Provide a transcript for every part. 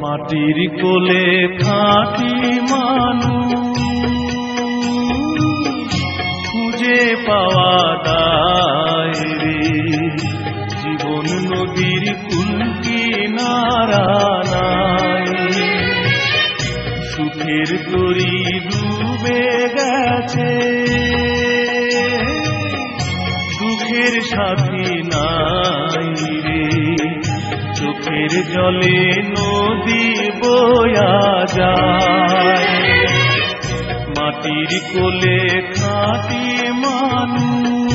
মাটির কোলে খাঁটি মানুষ খুঁজে পাওয়া দায় রে। জীবন নদীর কুল কিনারা নাই, সুখের তরি ডুবে গেছে, দুঃখের সাথী নাই রে। চোখের জলে নদী বয়া যায়, মাটির কোলে খাঁটি মানুষ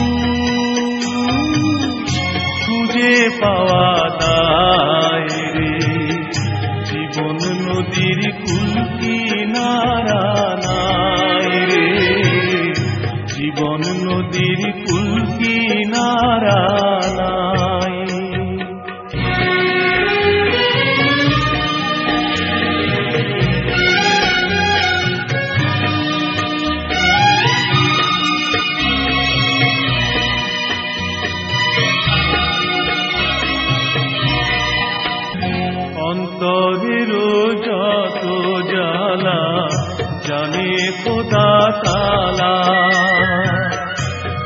খুঁজে পাওয়া দায় রে। জীবন নদীর কুল কিনারা নাই রে, জীবন নদীর কুল কিনারা নাই। অন্তরের যত জ্বালা জানে খোদা তাআলা,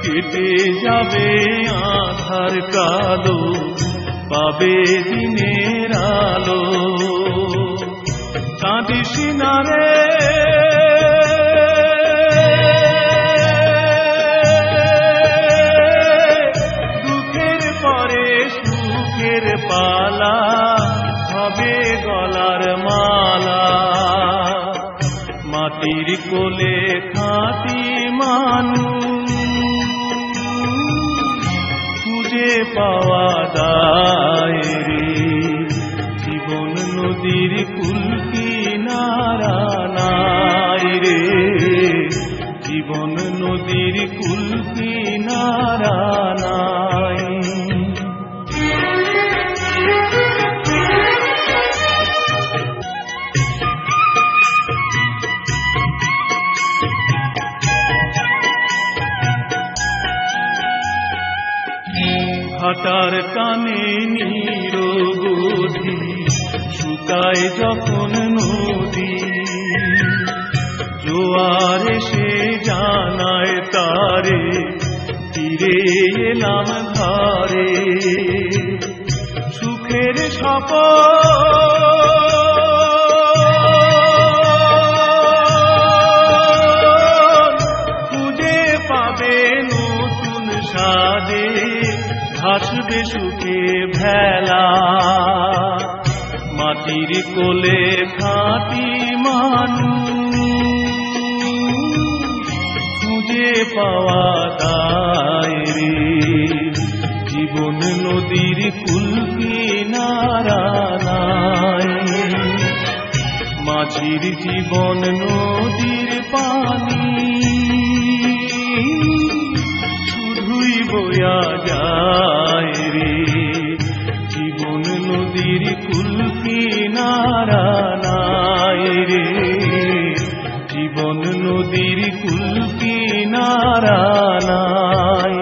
কেটে যাবে আঁধার কালো, পাবে দিনের আলো। কাঁদিস না রে দুঃখের পরে সুখের পালা, হবে গলার মালা। মাটির কোলে খাঁটি মানুষ খুঁজে পাওয়া দায় রে। জীবন নদীর কুল কিনারা নাই রে, জীবন নদীর কুল কিনারা নাই। ভাটার কানে নিরবধি শুকায় যখন নদী, জোয়ার এসে জানায় তারে ফিরে এলাম ধারে। সুখের সপন খুঁজে পাবে নতুন সাদে, হাসবে সুখে ভেলা। মাটির কোলে খাঁটি মানুষ খুঁজে পাওয়া দায় রে। জীবন নদীর কুল কিনারা নাই, মাঝির জীবন নদীর পানি শুধুই বয়া যায় রে। জীবন নদীর কুল কিনারা নাই রে, জীবন নদীর কুল কিনারা নাই।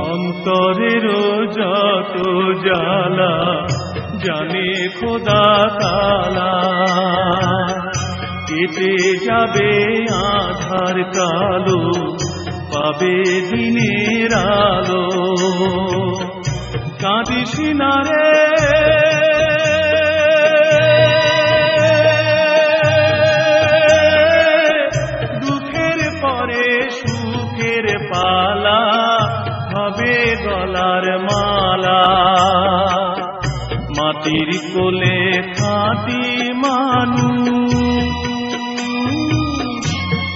অন্তরের যত জ্বালা জানে খোদা তাআলা, কেটে যাবে আঁধার কালো, পাবে দিনের আলো। কাঁদিস না রে দুঃখের পরে সুখের পালা, হবে গলার মালা। মাটির কোলে খাঁটি মানুষ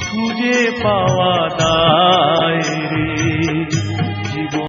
খুঁজে পাওয়া দায়